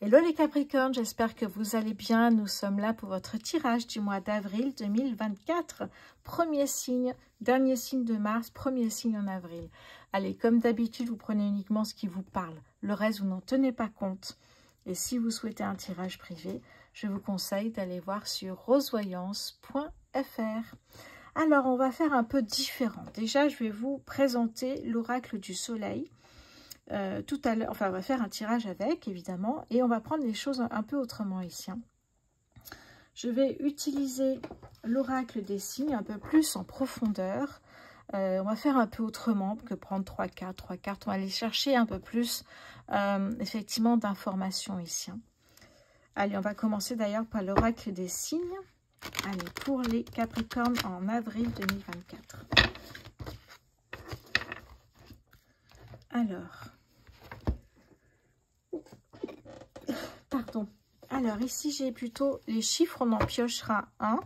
Hello les Capricornes, j'espère que vous allez bien. Nous sommes là pour votre tirage du mois d'avril 2024. Premier signe, dernier signe de mars, premier signe en avril. Allez, comme d'habitude, vous prenez uniquement ce qui vous parle. Le reste, vous n'en tenez pas compte. Et si vous souhaitez un tirage privé, je vous conseille d'aller voir sur rosevoyance.fr. Alors, on va faire un peu différent. Déjà, je vais vous présenter l'oracle du soleil. Tout à l'heure, enfin on va faire un tirage avec évidemment et on va prendre les choses un peu autrement ici. Je vais utiliser l'oracle des signes un peu plus en profondeur. On va faire un peu autrement que prendre trois cartes. On va aller chercher un peu plus effectivement d'informations ici. Allez, on va commencer d'ailleurs par l'oracle des signes. Allez, pour les Capricornes en avril 2024. Alors... Pardon. Alors ici j'ai plutôt les chiffres, on en piochera un,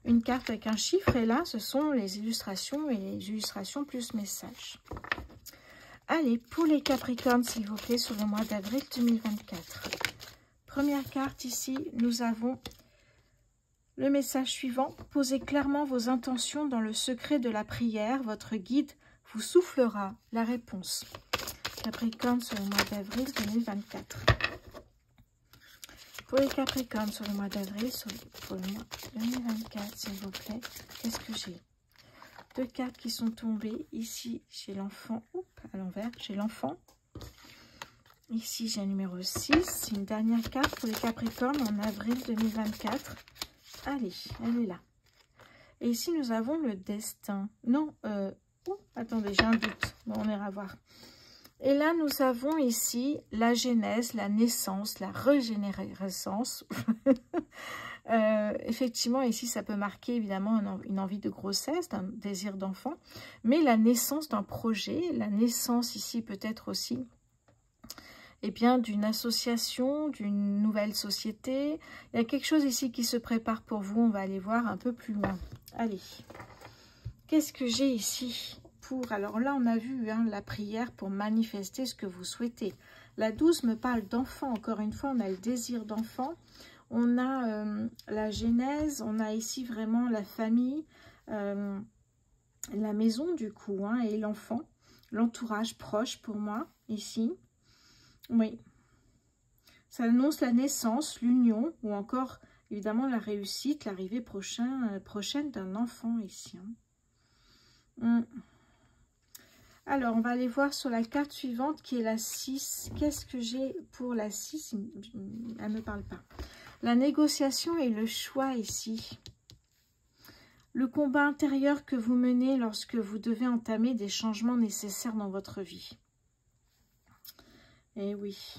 une carte avec un chiffre et là ce sont les illustrations et les illustrations plus messages. Allez, pour les Capricornes s'il vous plaît sur le mois d'avril 2024. Première carte ici, nous avons le message suivant. Posez clairement vos intentions dans le secret de la prière, votre guide vous soufflera la réponse. Capricorne sur le mois d'avril 2024. Pour les Capricornes sur le mois d'avril, pour le mois 2024, s'il vous plaît, qu'est-ce que j'ai? Deux cartes qui sont tombées. Ici, j'ai l'enfant. À l'envers, j'ai l'enfant. Ici, j'ai le numéro 6. Une dernière carte pour les Capricornes en avril 2024. Allez, elle est là. Et ici, nous avons le destin. Non, attendez, j'ai un doute. Bon, on ira voir. Et là, nous avons ici la genèse, la naissance, la régénérescence. Effectivement, ici, ça peut marquer évidemment une envie de grossesse, d'un désir d'enfant, mais la naissance d'un projet, la naissance ici peut-être aussi d'une association, d'une nouvelle société. Il y a quelque chose ici qui se prépare pour vous, on va aller voir un peu plus loin. Allez, qu'est-ce que j'ai ici ? Alors là, on a vu la prière pour manifester ce que vous souhaitez. La 12 me parle d'enfant. Encore une fois, on a le désir d'enfant. On a la genèse. On a ici vraiment la famille, la maison du coup, et l'enfant. L'entourage proche pour moi, ici. Oui. Ça annonce la naissance, l'union ou encore, évidemment, la réussite, l'arrivée prochaine d'un enfant ici. Alors, on va aller voir sur la carte suivante qui est la 6. Qu'est-ce que j'ai pour la 6? Elle ne me parle pas. La négociation et le choix ici. Le combat intérieur que vous menez lorsque vous devez entamer des changements nécessaires dans votre vie. Eh oui.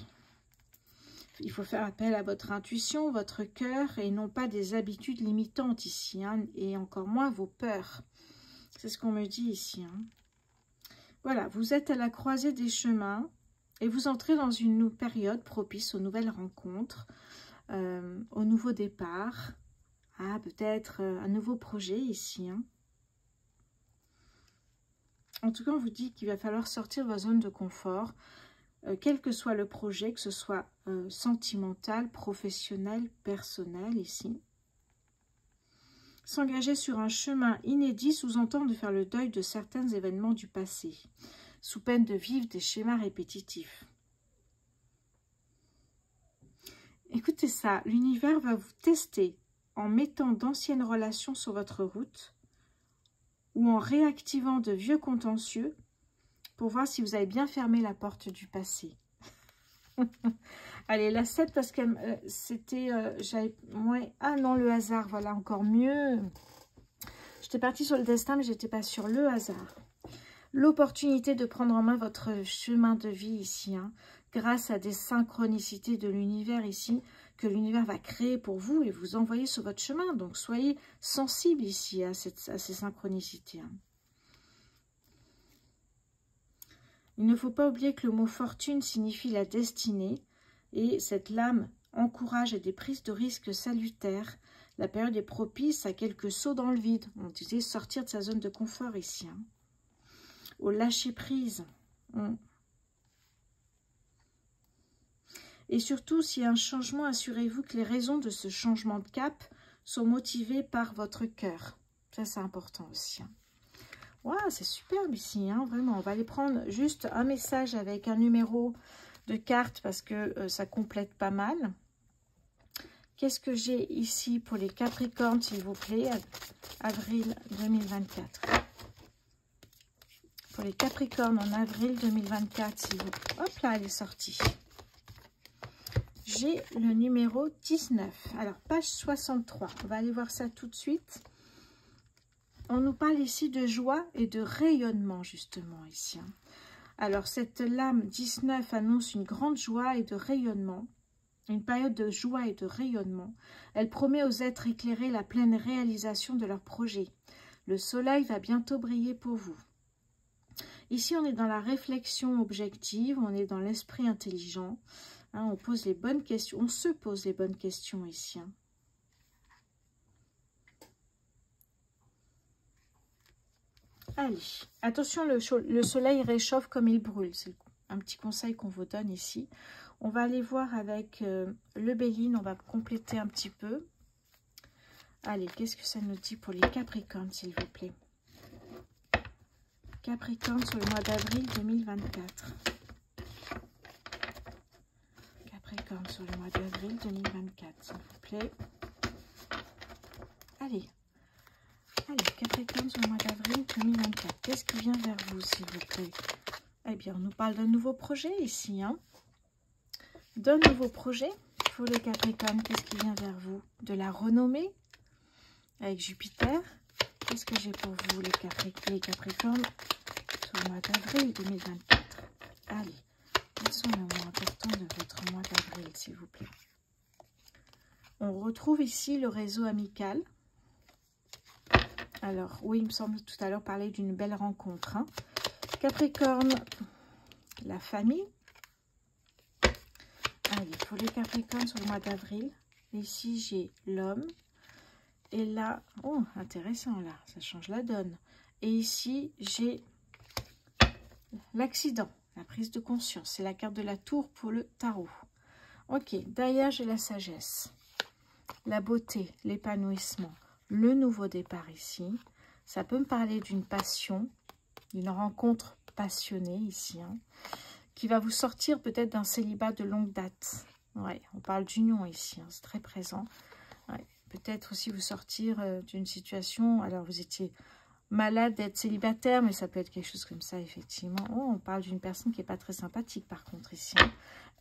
Il faut faire appel à votre intuition, votre cœur et non pas des habitudes limitantes ici. Et encore moins vos peurs. C'est ce qu'on me dit ici. Voilà, vous êtes à la croisée des chemins et vous entrez dans une période propice aux nouvelles rencontres, au nouveau départ, peut-être un nouveau projet ici. En tout cas, on vous dit qu'il va falloir sortir de votre zone de confort, quel que soit le projet, que ce soit sentimental, professionnel, personnel ici. S'engager sur un chemin inédit sous-entend de faire le deuil de certains événements du passé, sous peine de vivre des schémas répétitifs. Écoutez ça, l'univers va vous tester en mettant d'anciennes relations sur votre route ou en réactivant de vieux contentieux pour voir si vous avez bien fermé la porte du passé. Allez, la 7 parce que c'était... ah non, le hasard, voilà, encore mieux. J'étais partie sur le destin, mais j'étais pas sur le hasard. L'opportunité de prendre en main votre chemin de vie ici, grâce à des synchronicités de l'univers ici, que l'univers va créer pour vous et vous envoyer sur votre chemin. Donc, soyez sensibles ici à ces synchronicités. Il ne faut pas oublier que le mot fortune signifie la destinée et cette lame encourage à des prises de risques salutaires. La période est propice à quelques sauts dans le vide. On disait sortir de sa zone de confort ici. Au lâcher prise. Et surtout, s'il y a un changement, assurez-vous que les raisons de ce changement de cap sont motivées par votre cœur. Ça, c'est important aussi. Waouh, c'est superbe ici, hein, vraiment. On va aller prendre juste un message avec un numéro de carte parce que ça complète pas mal. Qu'est-ce que j'ai ici pour les Capricornes, s'il vous plaît, avril 2024. Pour les Capricornes en avril 2024, s'il vous plaît. Hop là, elle est sortie. J'ai le numéro 19. Alors, page 63. On va aller voir ça tout de suite. On nous parle ici de joie et de rayonnement, justement, ici. Alors, cette lame 19 annonce une grande joie et de rayonnement. Une période de joie et de rayonnement. Elle promet aux êtres éclairés la pleine réalisation de leurs projets. Le soleil va bientôt briller pour vous. Ici, on est dans la réflexion objective, on est dans l'esprit intelligent. Hein, on pose les bonnes questions, on se pose les bonnes questions ici. Hein. Allez, attention, le soleil réchauffe comme il brûle. C'est un petit conseil qu'on vous donne ici. On va aller voir avec le Béline, on va compléter un petit peu. Allez, qu'est-ce que ça nous dit pour les Capricornes, s'il vous plaît? Capricorne sur le mois d'avril 2024. Capricorne sur le mois d'avril 2024, s'il vous plaît. Allez. Allez, Capricorne sur le mois d'avril 2024. Qu'est-ce qui vient vers vous, s'il vous plaît? Eh bien, on nous parle d'un nouveau projet ici. Hein, d'un nouveau projet pour les Capricornes. Qu'est-ce qui vient vers vous? De la renommée avec Jupiter. Qu'est-ce que j'ai pour vous, les Capricornes sur le mois d'avril 2024? Allez, quels sont les mots importants de votre mois d'avril, s'il vous plaît? On retrouve ici le réseau amical. Alors, oui, il me semble tout à l'heure parler d'une belle rencontre. Hein. Capricorne, la famille. Allez, pour les Capricornes sur le mois d'avril, ici j'ai l'homme. Et là, oh, intéressant là, ça change la donne. Et ici, j'ai l'accident, la prise de conscience. C'est la carte de la tour pour le tarot. Ok, derrière, j'ai la sagesse, la beauté, l'épanouissement. Le nouveau départ ici, ça peut me parler d'une passion, d'une rencontre passionnée ici, hein, qui va vous sortir peut-être d'un célibat de longue date. Ouais, on parle d'union ici, hein, c'est très présent. Ouais, peut-être aussi vous sortir d'une situation, alors vous étiez malade d'être célibataire, mais ça peut être quelque chose comme ça, effectivement. Oh, on parle d'une personne qui n'est pas très sympathique, par contre, ici. Hein.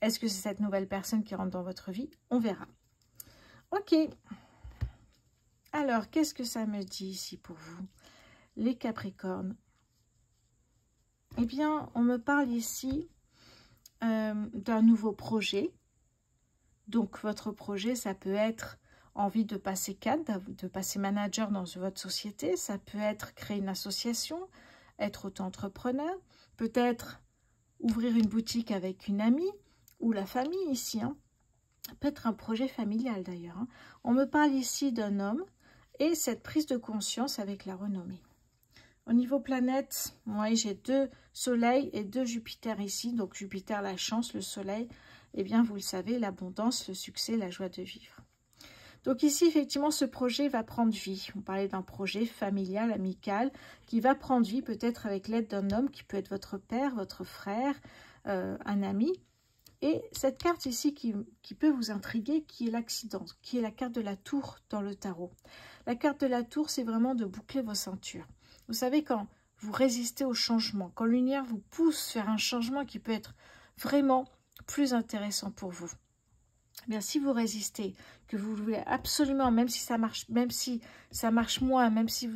Est-ce que c'est cette nouvelle personne qui rentre dans votre vie? On verra. Ok. Alors, qu'est-ce que ça me dit ici pour vous, les Capricornes? Eh bien, on me parle ici d'un nouveau projet. Donc, votre projet, ça peut être envie de passer cadre, de passer manager dans votre société. Ça peut être créer une association, être auto-entrepreneur. Peut-être ouvrir une boutique avec une amie ou la famille ici. Hein. Peut-être un projet familial d'ailleurs. Hein. On me parle ici d'un homme. Et cette prise de conscience avec la renommée. Au niveau planète, moi j'ai 2 soleils et 2 Jupiter ici. Donc Jupiter, la chance, le soleil, eh bien vous le savez, l'abondance, le succès, la joie de vivre. Donc ici, effectivement, ce projet va prendre vie. On parlait d'un projet familial, amical, qui va prendre vie peut-être avec l'aide d'un homme qui peut être votre père, votre frère, un ami. Et cette carte ici qui peut vous intriguer, qui est l'accident, qui est la carte de la tour dans le tarot. La carte de la tour, c'est vraiment de boucler vos ceintures. Vous savez, quand vous résistez au changement, quand l'univers vous pousse vers un changement qui peut être vraiment plus intéressant pour vous. Eh bien, si vous résistez, que vous voulez absolument, même si ça marche moins, même si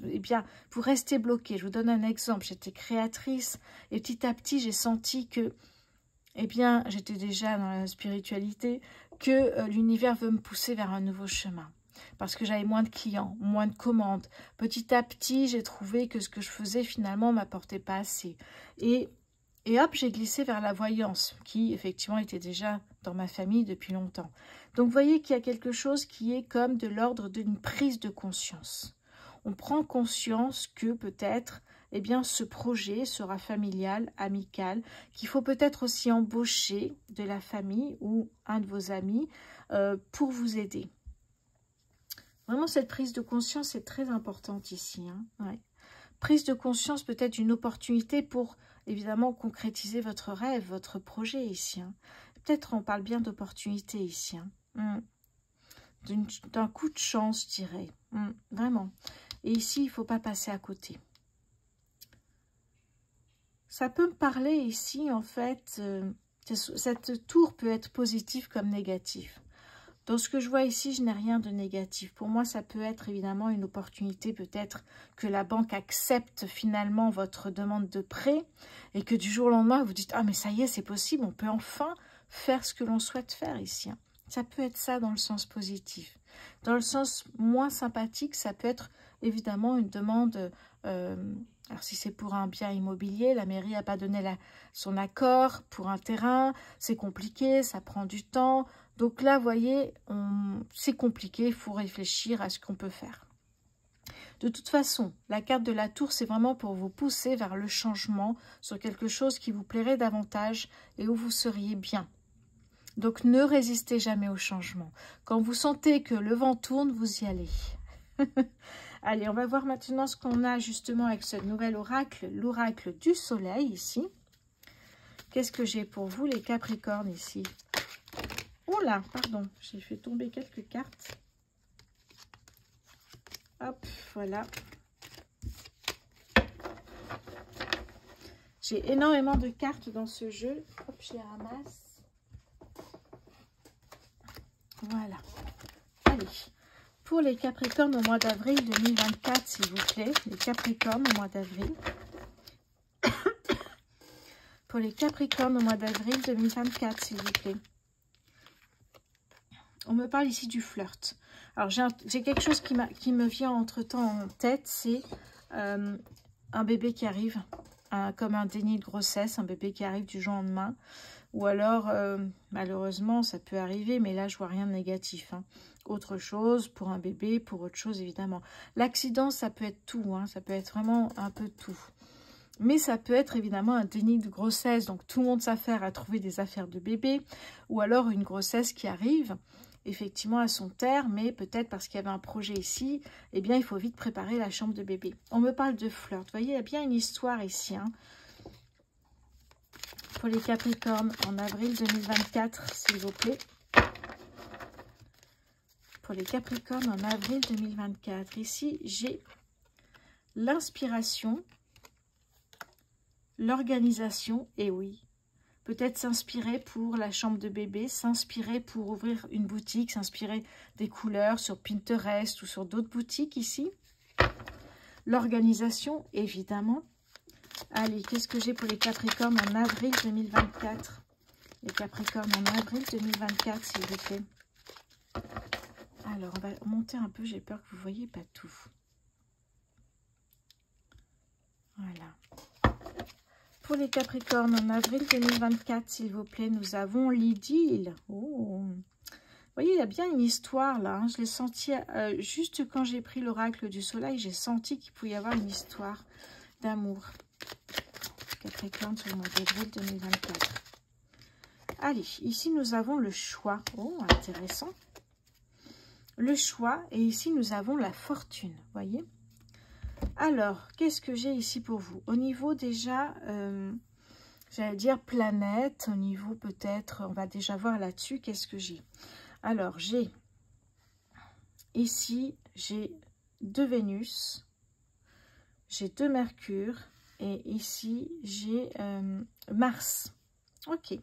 eh bien, vous restez bloqué. Je vous donne un exemple. J'étais créatrice et petit à petit, j'ai senti que eh bien, j'étais déjà dans la spiritualité, que l'univers veut me pousser vers un nouveau chemin. Parce que j'avais moins de clients, moins de commandes. Petit à petit, j'ai trouvé que ce que je faisais, finalement, ne m'apportait pas assez. Et hop, j'ai glissé vers la voyance, qui, effectivement, était déjà dans ma famille depuis longtemps. Donc, vous voyez qu'il y a quelque chose qui est comme de l'ordre d'une prise de conscience. On prend conscience que, peut-être, eh bien, ce projet sera familial, amical, qu'il faut peut-être aussi embaucher de la famille ou un de vos amis pour vous aider. Vraiment, cette prise de conscience est très importante ici. Hein, ouais. Prise de conscience peut-être d'une opportunité pour, évidemment, concrétiser votre rêve, votre projet ici. Hein. Peut-être on parle bien d'opportunité ici. Hein. D'un coup de chance, je dirais. Vraiment. Et ici, il ne faut pas passer à côté. Ça peut me parler ici, en fait, cette tour peut être positive comme négative. Dans ce que je vois ici, je n'ai rien de négatif. Pour moi, ça peut être évidemment une opportunité, peut-être que la banque accepte finalement votre demande de prêt et que du jour au lendemain, vous dites « Ah, mais ça y est, c'est possible, on peut enfin faire ce que l'on souhaite faire ici. » Ça peut être ça dans le sens positif. Dans le sens moins sympathique, ça peut être évidemment une demande... alors si c'est pour un bien immobilier, la mairie n'a pas donné son accord pour un terrain, c'est compliqué, ça prend du temps. Donc là, vous voyez, c'est compliqué, il faut réfléchir à ce qu'on peut faire. De toute façon, la carte de la tour, c'est vraiment pour vous pousser vers le changement sur quelque chose qui vous plairait davantage et où vous seriez bien. Donc ne résistez jamais au changement. Quand vous sentez que le vent tourne, vous y allez. Allez, on va voir maintenant ce qu'on a justement avec ce nouvel oracle, l'oracle du soleil ici. Qu'est-ce que j'ai pour vous, les Capricornes, ici? Oh là, pardon, j'ai fait tomber quelques cartes. Hop, voilà. J'ai énormément de cartes dans ce jeu. Hop, je les ramasse. Voilà. Allez. Pour les Capricornes au mois d'avril 2024, s'il vous plaît. Les Capricornes au mois d'avril. Pour les Capricornes au mois d'avril 2024, s'il vous plaît. On me parle ici du flirt. Alors, j'ai quelque chose qui me vient entre-temps en tête. C'est un bébé qui arrive, comme un déni de grossesse. Un bébé qui arrive du jour au lendemain. Ou alors, malheureusement, ça peut arriver. Mais là, je vois rien de négatif. Hein. Autre chose pour un bébé, pour autre chose, évidemment. L'accident, ça peut être tout. Hein. Ça peut être vraiment un peu tout. Mais ça peut être évidemment un déni de grossesse. Donc, tout le monde s'affaire à trouver des affaires de bébé. Ou alors, une grossesse qui arrive effectivement à son terme, mais peut-être parce qu'il y avait un projet ici, eh bien, il faut vite préparer la chambre de bébé. On me parle de flirt. Vous voyez, il y a bien une histoire ici. Hein. Pour les Capricornes, en avril 2024, s'il vous plaît. Pour les Capricornes, en avril 2024. Ici, j'ai l'inspiration, l'organisation, et oui. Peut-être s'inspirer pour la chambre de bébé, s'inspirer pour ouvrir une boutique, s'inspirer des couleurs sur Pinterest ou sur d'autres boutiques ici. L'organisation, évidemment. Allez, qu'est-ce que j'ai pour les Capricornes en avril 2024? Les Capricornes en avril 2024, s'il vous plaît. Alors, on va monter un peu, j'ai peur que vous ne voyez pas tout. Voilà. Pour les Capricornes, en avril 2024, s'il vous plaît, nous avons l'idylle. Oh. Vous voyez, il y a bien une histoire là. Hein. Je l'ai senti, juste quand j'ai pris l'oracle du soleil, j'ai senti qu'il pouvait y avoir une histoire d'amour. Capricorne sur le mois d'avril 2024. Allez, ici nous avons le choix. Oh, intéressant. Le choix, et ici nous avons la fortune, vous voyez. Alors, qu'est-ce que j'ai ici pour vous? Au niveau déjà, j'allais dire planète, au niveau peut-être, on va déjà voir là-dessus, qu'est-ce que j'ai? Alors, j'ai ici, j'ai 2 Vénus, j'ai 2 Mercure, et ici, j'ai Mars. Ok.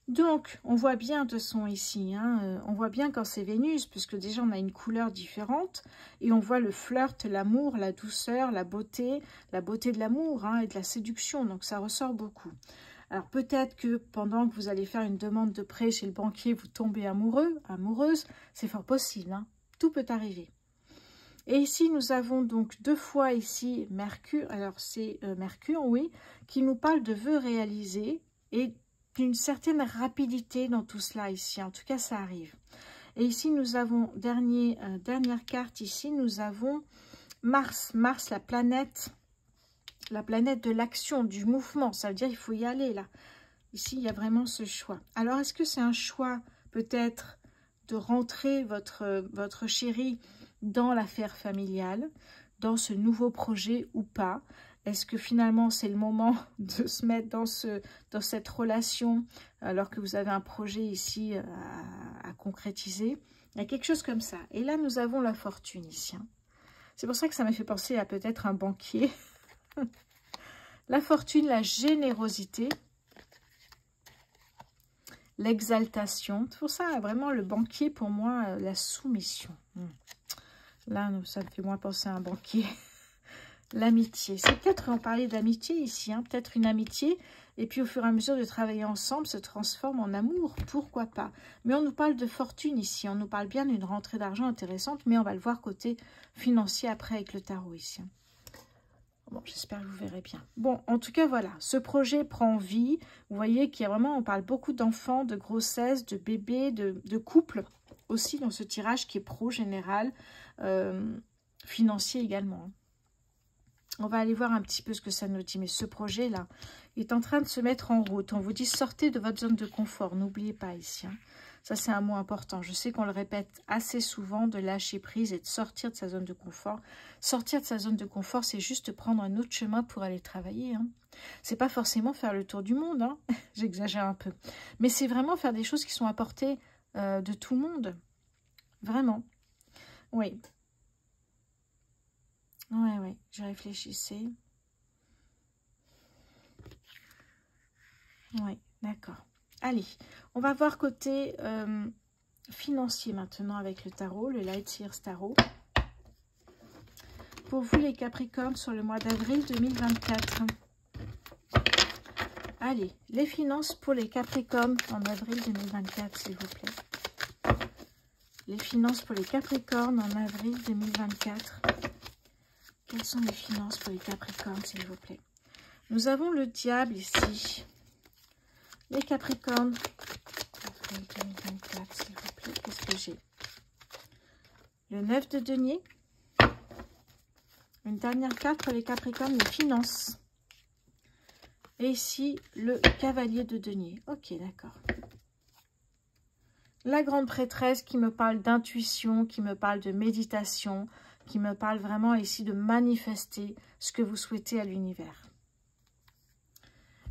Donc, on voit bien de son ici, hein, on voit bien quand c'est Vénus, puisque déjà on a une couleur différente, et on voit le flirt, l'amour, la douceur, la beauté de l'amour hein, et de la séduction, donc ça ressort beaucoup. Alors peut-être que pendant que vous allez faire une demande de prêt chez le banquier, vous tombez amoureux, amoureuse, c'est fort possible, hein, tout peut arriver. Et ici, nous avons donc 2 fois ici Mercure, alors c'est Mercure, oui, qui nous parle de vœux réalisés et d'une certaine rapidité dans tout cela ici. En tout cas, ça arrive. Et ici, nous avons, dernière carte ici, nous avons Mars. Mars, la planète la planète de l'action, du mouvement. Ça veut dire qu'il faut y aller, là. Ici, il y a vraiment ce choix. Alors, est-ce que c'est un choix, peut-être, de rentrer votre chéri dans l'affaire familiale, dans ce nouveau projet ou pas? Est-ce que finalement, c'est le moment de se mettre dans cette relation, alors que vous avez un projet ici à concrétiser? Il y a quelque chose comme ça. Et là, nous avons la fortune ici. Hein. C'est pour ça que ça m'a fait penser à peut-être un banquier. La fortune, la générosité, l'exaltation. C'est pour ça, vraiment, le banquier, pour moi, la soumission. Là, ça me fait moins penser à un banquier. L'amitié. C'est peut-être, on parlait d'amitié ici, hein, peut-être une amitié. Et puis, au fur et à mesure de travailler ensemble, se transforme en amour. Pourquoi pas? Mais on nous parle de fortune ici. On nous parle bien d'une rentrée d'argent intéressante. Mais on va le voir côté financier après avec le tarot ici. Bon, j'espère que vous verrez bien. Bon, en tout cas, voilà. Ce projet prend vie. Vous voyez qu'il y a vraiment, on parle beaucoup d'enfants, de grossesse, de bébés, de couples. Aussi dans ce tirage qui est pro-général. Financier également. On va aller voir un petit peu ce que ça nous dit. Mais ce projet-là est en train de se mettre en route. On vous dit sortez de votre zone de confort. N'oubliez pas ici. Hein. Ça, c'est un mot important. Je sais qu'on le répète assez souvent, de lâcher prise et de sortir de sa zone de confort. Sortir de sa zone de confort, c'est juste prendre un autre chemin pour aller travailler. Hein. C'est pas forcément faire le tour du monde. Hein. J'exagère un peu. Mais c'est vraiment faire des choses qui sont à portée de tout le monde. Vraiment. Oui. Oui, je réfléchissais. Oui, d'accord. Allez, on va voir côté financier maintenant avec le tarot, le Light Years Tarot. Pour vous les Capricornes sur le mois d'avril 2024. Allez, les finances pour les Capricornes en avril 2024, s'il vous plaît. Les finances pour les Capricornes en avril 2024. Quelles sont les finances pour les Capricornes, s'il vous plaît? Nous avons le diable ici. Les Capricornes. Avril 2024, s'il vous plaît. Qu'est-ce que j'ai? Le 9 de denier. Une dernière carte pour les Capricornes, les finances. Et ici, le cavalier de denier. Ok, d'accord. La grande prêtresse qui me parle d'intuition, qui me parle de méditation, qui me parle vraiment ici de manifester ce que vous souhaitez à l'univers.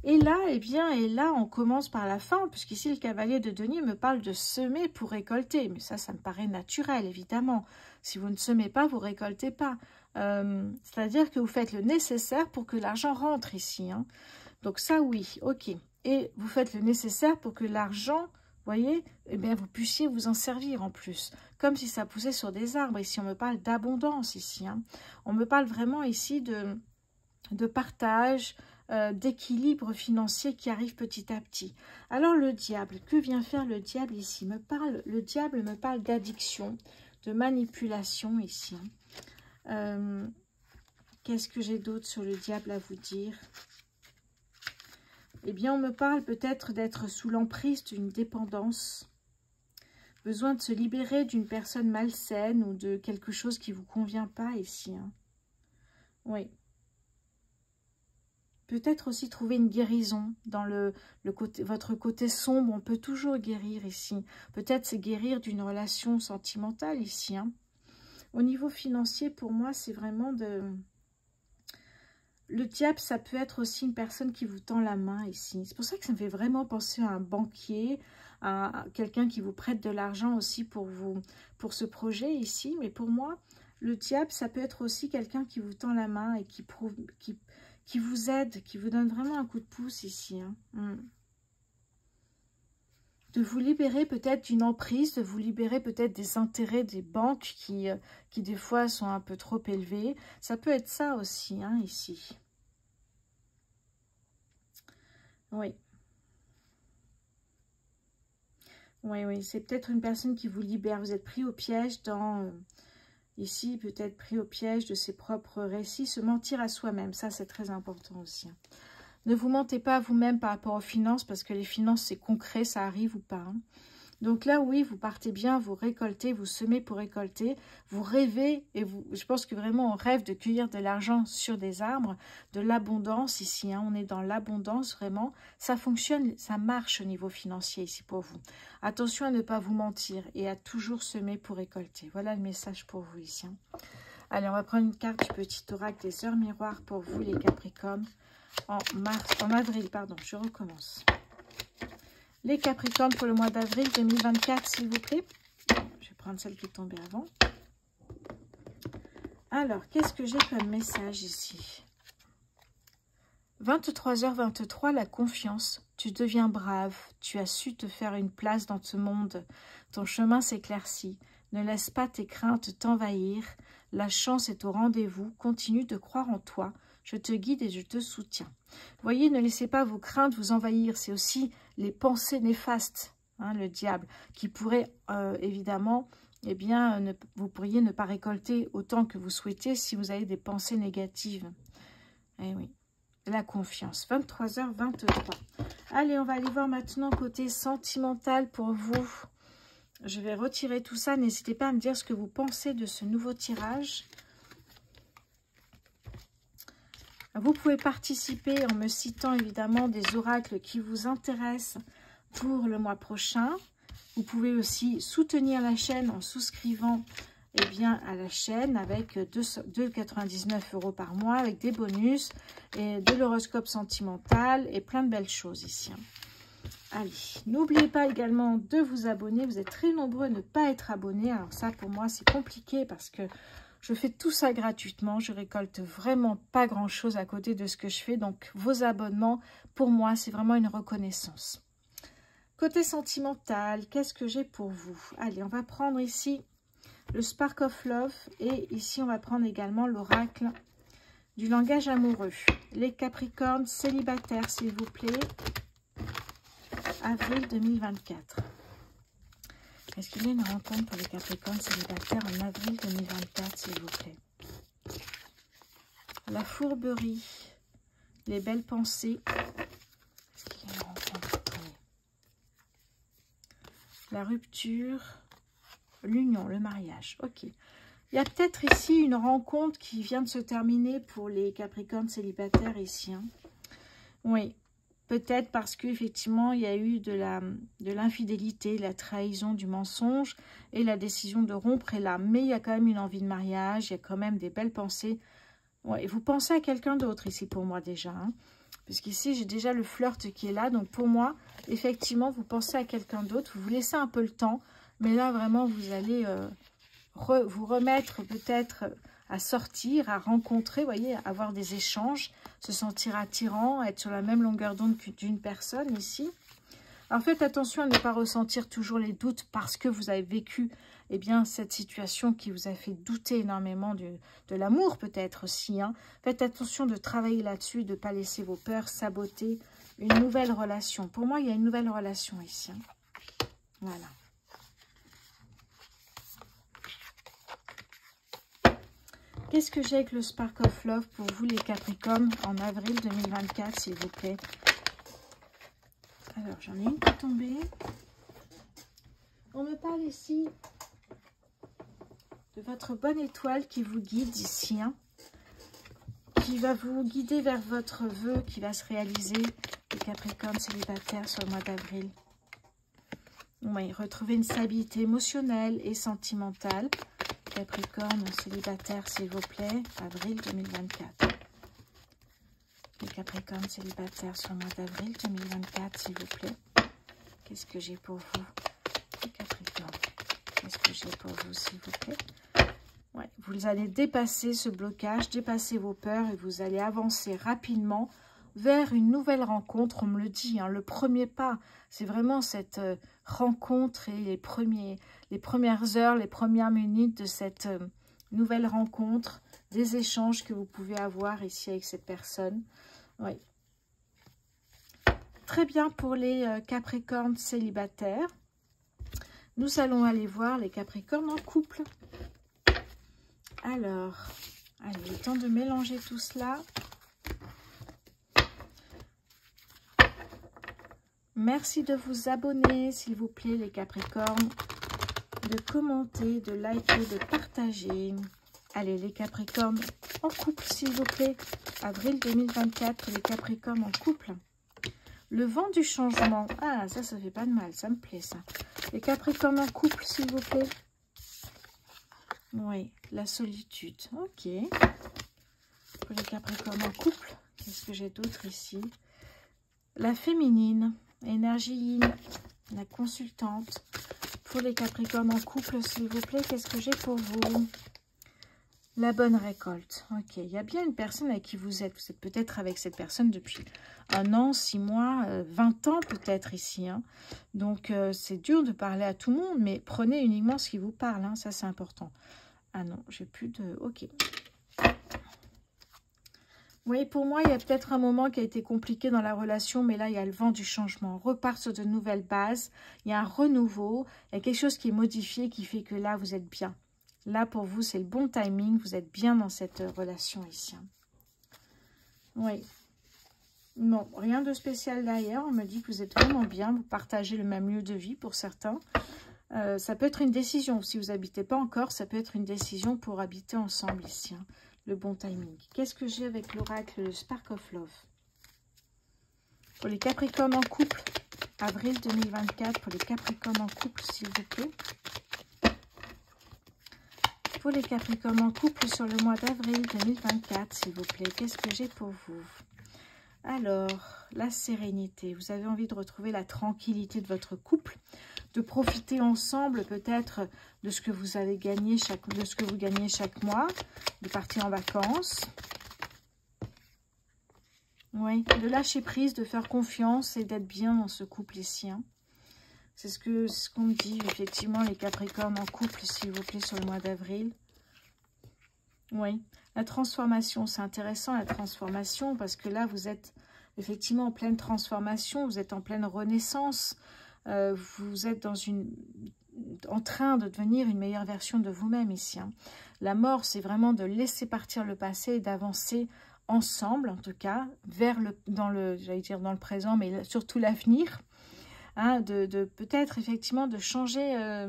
Et là, eh bien, on commence par la fin, puisqu'ici, le cavalier de denier me parle de semer pour récolter. Mais ça me paraît naturel, évidemment. Si vous ne semez pas, vous ne récoltez pas. C'est-à-dire que vous faites le nécessaire pour que l'argent rentre ici. Hein. Donc ça, oui, ok. Et vous faites le nécessaire pour que l'argent... Vous voyez, eh bien, vous puissiez vous en servir en plus. Comme si ça poussait sur des arbres. Ici, on me parle d'abondance ici. Hein. On me parle vraiment ici de partage, d'équilibre financier qui arrive petit à petit. Alors, le diable, que vient faire le diable ici? Le diable me parle d'addiction, de manipulation ici. Qu'est-ce que j'ai d'autre sur le diable à vous dire? Eh bien, on me parle peut-être d'être sous l'emprise d'une dépendance. Besoin de se libérer d'une personne malsaine ou de quelque chose qui ne vous convient pas ici. Hein. Oui. Peut-être aussi trouver une guérison dans votre côté sombre. On peut toujours guérir ici. Peut-être c'est guérir d'une relation sentimentale ici. Hein. Au niveau financier, pour moi, c'est vraiment de... Le diable, ça peut être aussi une personne qui vous tend la main ici. C'est pour ça que ça me fait vraiment penser à un banquier, à quelqu'un qui vous prête de l'argent aussi pour ce projet ici. Mais pour moi, le diable, ça peut être aussi quelqu'un qui vous tend la main et qui vous aide, qui vous donne vraiment un coup de pouce ici. Hein. De vous libérer peut-être d'une emprise, de vous libérer peut-être des intérêts des banques qui des fois sont un peu trop élevés. Ça peut être ça aussi, hein, ici. Oui. Oui, c'est peut-être une personne qui vous libère. Vous êtes pris au piège dans... ici, peut-être pris au piège de ses propres récits. Se mentir à soi-même, ça c'est très important aussi. Hein. Ne vous mentez pas à vous-même par rapport aux finances, parce que les finances, c'est concret, ça arrive ou pas. Hein. Donc là, oui, vous partez bien, vous récoltez, vous semez pour récolter, vous rêvez, et vous, je pense que vraiment on rêve de cueillir de l'argent sur des arbres, de l'abondance ici, hein, on est dans l'abondance vraiment, ça fonctionne, ça marche au niveau financier ici pour vous. Attention à ne pas vous mentir et à toujours semer pour récolter. Voilà le message pour vous ici. Hein. Allez, on va prendre une carte du petit oracle des heures miroirs pour vous les Capricornes en avril, pardon, je recommence. Les Capricornes pour le mois d'avril 2024, s'il vous plaît. Je vais prendre celle qui est tombée avant. Alors, qu'est-ce que j'ai comme message ici? 23h23, la confiance. Tu deviens brave. Tu as su te faire une place dans ce monde. Ton chemin s'éclaircit. Ne laisse pas tes craintes t'envahir. La chance est au rendez-vous. Continue de croire en toi. Je te guide et je te soutiens. Voyez, ne laissez pas vos craintes vous envahir. C'est aussi les pensées néfastes, hein, le diable, qui pourrait évidemment, eh bien, vous pourriez ne pas récolter autant que vous souhaitez si vous avez des pensées négatives. Eh oui, la confiance. 23h23. Allez, on va aller voir maintenant côté sentimental pour vous. Je vais retirer tout ça. N'hésitez pas à me dire ce que vous pensez de ce nouveau tirage. Vous pouvez participer en me citant évidemment des oracles qui vous intéressent pour le mois prochain. Vous pouvez aussi soutenir la chaîne en souscrivant eh bien, à la chaîne avec 2,99 € par mois, avec des bonus, et de l'horoscope sentimental et plein de belles choses ici. Allez, n'oubliez pas également de vous abonner. Vous êtes très nombreux à ne pas être abonnés. Alors ça, pour moi, c'est compliqué parce que je fais tout ça gratuitement. Je récolte vraiment pas grand-chose à côté de ce que je fais. Donc, vos abonnements, pour moi, c'est vraiment une reconnaissance. Côté sentimental, qu'est-ce que j'ai pour vous? Allez, on va prendre ici le Spark of Love. Et ici, on va prendre également l'oracle du langage amoureux. Les Capricornes célibataires, s'il vous plaît. Avril 2024. Est-ce qu'il y a une rencontre pour les Capricornes célibataires en avril 2024, s'il vous plaît? La fourberie, les belles pensées. Est-ce qu'il y a une rencontre? Oui. La rupture, l'union, le mariage. Ok. Il y a peut-être ici une rencontre qui vient de se terminer pour les Capricornes célibataires ici. Hein. Oui. Peut-être parce qu'effectivement, il y a eu de l'infidélité, la trahison, du mensonge et la décision de rompre est là. Mais il y a quand même une envie de mariage, il y a quand même des belles pensées. Ouais, vous pensez à quelqu'un d'autre ici pour moi déjà. Hein, puisqu'ici, j'ai déjà le flirt qui est là. Donc pour moi, effectivement, vous pensez à quelqu'un d'autre. Vous vous laissez un peu le temps. Mais là, vraiment, vous allez vous remettre peut-être à sortir, à rencontrer, voyez, avoir des échanges, se sentir attirant, être sur la même longueur d'onde d'une personne ici. Alors faites attention à ne pas ressentir toujours les doutes parce que vous avez vécu eh bien, cette situation qui vous a fait douter énormément de l'amour peut-être aussi. Hein. Faites attention de travailler là-dessus, de ne pas laisser vos peurs saboter une nouvelle relation. Pour moi, il y a une nouvelle relation ici. Hein. Voilà. Qu'est-ce que j'ai avec le Spark of Love pour vous les Capricornes en avril 2024, s'il vous plaît? Alors, j'en ai une qui est tombée. On me parle ici de votre bonne étoile qui vous guide ici, hein, qui va vous guider vers votre vœu qui va se réaliser, les Capricornes célibataires sur le mois d'avril. Oui, retrouver une stabilité émotionnelle et sentimentale. Capricorne célibataire, s'il vous plaît, avril 2024. Les Capricornes célibataires sur le mois d'avril 2024, s'il vous plaît. Qu'est-ce que j'ai pour vous? Les Capricornes, qu'est-ce que j'ai pour vous, s'il vous plaît? Ouais, vous allez dépasser ce blocage, dépasser vos peurs et vous allez avancer rapidement vers une nouvelle rencontre. On me le dit, hein, le premier pas, c'est vraiment cette rencontre et les premières heures, les premières minutes de cette nouvelle rencontre, des échanges que vous pouvez avoir ici avec cette personne. Oui. Très bien pour les Capricornes célibataires. Nous allons aller voir les Capricornes en couple. Alors, allez, le temps de mélanger tout cela. Merci de vous abonner, s'il vous plaît, les Capricornes. De commenter, de liker, de partager. Allez, les Capricornes en couple, s'il vous plaît. Avril 2024, les Capricornes en couple. Le vent du changement. Ah, ça fait pas de mal, ça me plaît, ça. Les Capricornes en couple, s'il vous plaît. Oui, la solitude. Ok. Pour les Capricornes en couple, qu'est-ce que j'ai d'autre ici? La féminine, énergie yin, la consultante. Pour les Capricornes en couple, s'il vous plaît, qu'est-ce que j'ai pour vous? La bonne récolte. Ok, il y a bien une personne avec qui vous êtes. Vous êtes peut-être avec cette personne depuis 1 an, 6 mois, 20 ans peut-être ici. Hein. Donc, c'est dur de parler à tout le monde, mais prenez uniquement ce qui vous parle. Hein. Ça, c'est important. Ah non, j'ai plus de... Ok. Oui, pour moi, il y a peut-être un moment qui a été compliqué dans la relation, mais là, il y a le vent du changement. On repart sur de nouvelles bases. Il y a un renouveau. Il y a quelque chose qui est modifié, qui fait que là, vous êtes bien. Là, pour vous, c'est le bon timing. Vous êtes bien dans cette relation ici. Oui. Bon, rien de spécial d'ailleurs. On me dit que vous êtes vraiment bien. Vous partagez le même lieu de vie pour certains. Ça peut être une décision. Si vous n'habitez pas encore, ça peut être une décision pour habiter ensemble ici. Hein. Le bon timing. Qu'est-ce que j'ai avec l'oracle, le Spark of Love? Pour les Capricornes en couple, avril 2024. Pour les Capricornes en couple, s'il vous plaît. Pour les Capricornes en couple sur le mois d'avril 2024, s'il vous plaît. Qu'est-ce que j'ai pour vous? Alors, la sérénité. Vous avez envie de retrouver la tranquillité de votre couple, de profiter ensemble peut-être de ce que vous avez gagné de ce que vous gagnez chaque mois, de partir en vacances. Oui, de lâcher prise, de faire confiance et d'être bien dans ce couple ici. Hein. C'est ce qu'on me dit, effectivement, les Capricornes en couple, s'il vous plaît, sur le mois d'avril. Oui, la transformation, c'est intéressant, la transformation, parce que là, vous êtes effectivement en pleine transformation, vous êtes en pleine renaissance, vous êtes en train de devenir une meilleure version de vous-même ici. Hein. La mort, c'est vraiment de laisser partir le passé et d'avancer ensemble, en tout cas, dans le présent, mais surtout l'avenir. Hein, de peut-être effectivement de changer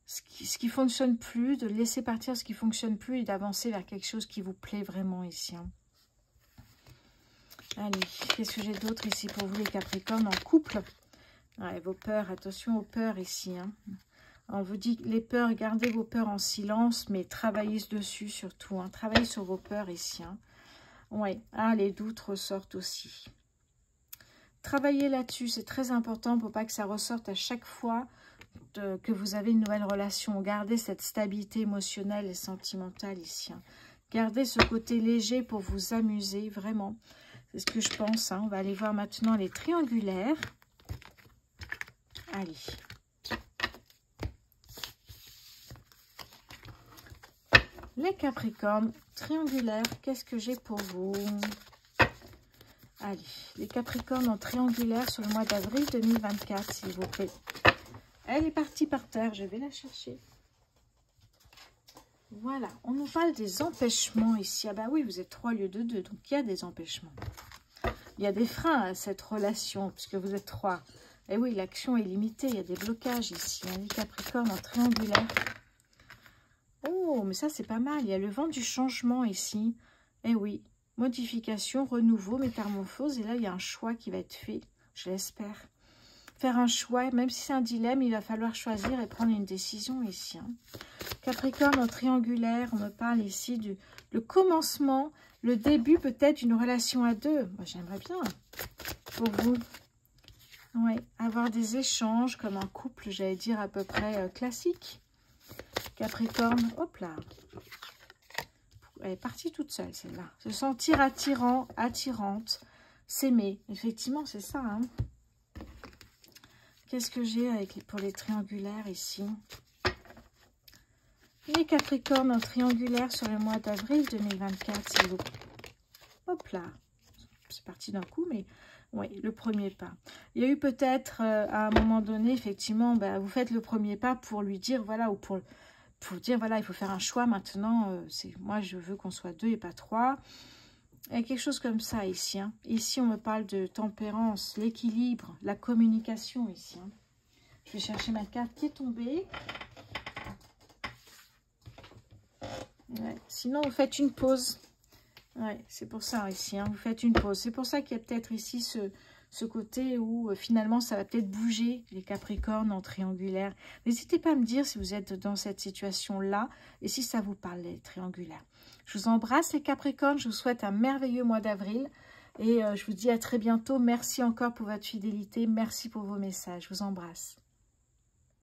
ce qui fonctionne plus, de laisser partir ce qui fonctionne plus et d'avancer vers quelque chose qui vous plaît vraiment ici. Hein. Allez, qu'est-ce que j'ai d'autre ici pour vous les Capricornes en couple? Ouais, vos peurs, attention aux peurs ici. Hein. On vous dit les peurs, gardez vos peurs en silence, mais travaillez dessus surtout. Hein. Travaillez sur vos peurs ici. Hein. Ouais, ah, les doutes ressortent aussi. Travaillez là-dessus, c'est très important pour pas que ça ressorte à chaque fois que vous avez une nouvelle relation. Gardez cette stabilité émotionnelle et sentimentale ici. Hein. Gardez ce côté léger pour vous amuser, vraiment. C'est ce que je pense. Hein. On va aller voir maintenant les triangulaires. Allez. Les Capricornes, triangulaires, qu'est-ce que j'ai pour vous? Allez, les Capricornes en triangulaire sur le mois d'avril 2024, s'il vous plaît. Elle est partie par terre, je vais la chercher. Voilà, on nous parle des empêchements ici. Ah bah oui, vous êtes 3 au lieu de 2, donc il y a des empêchements. Il y a des freins à cette relation, puisque vous êtes 3. Et oui, l'action est limitée, il y a des blocages ici. Hein, les Capricornes en triangulaire. Oh, mais ça c'est pas mal, il y a le vent du changement ici. Eh oui, modification, renouveau, métamorphose. Et là, il y a un choix qui va être fait, je l'espère. Faire un choix, même si c'est un dilemme, il va falloir choisir et prendre une décision ici. Hein. Capricorne en triangulaire, on me parle ici du le commencement, le début peut-être d'une relation à 2. Moi, j'aimerais bien pour vous. Oui, avoir des échanges comme un couple, j'allais dire à peu près classique. Capricorne, hop là. Elle est partie toute seule, celle-là. Se sentir attirant, attirante, s'aimer. Effectivement, c'est ça. Hein. Qu'est-ce que j'ai pour les triangulaires ici? Les Capricornes en triangulaire sur le mois d'avril 2024, s'il vous plaît. Hop là. C'est parti d'un coup, mais oui, le premier pas. Il y a eu peut-être, à un moment donné, effectivement, bah, vous faites le premier pas pour lui dire, voilà, ou pour dire, voilà, il faut faire un choix maintenant. Moi, je veux qu'on soit 2 et pas 3. Il y a quelque chose comme ça ici. Hein. Ici, on me parle de tempérance, l'équilibre, la communication ici. Hein. Je vais chercher ma carte qui est tombée. Ouais. Sinon, vous faites une pause. Ouais, c'est pour ça ici. Hein. Vous faites une pause. C'est pour ça qu'il y a peut-être ici ce côté où finalement, ça va peut-être bouger les Capricornes en triangulaire. N'hésitez pas à me dire si vous êtes dans cette situation-là et si ça vous parle, les triangulaires. Je vous embrasse les Capricornes, je vous souhaite un merveilleux mois d'avril et je vous dis à très bientôt. Merci encore pour votre fidélité, merci pour vos messages, je vous embrasse.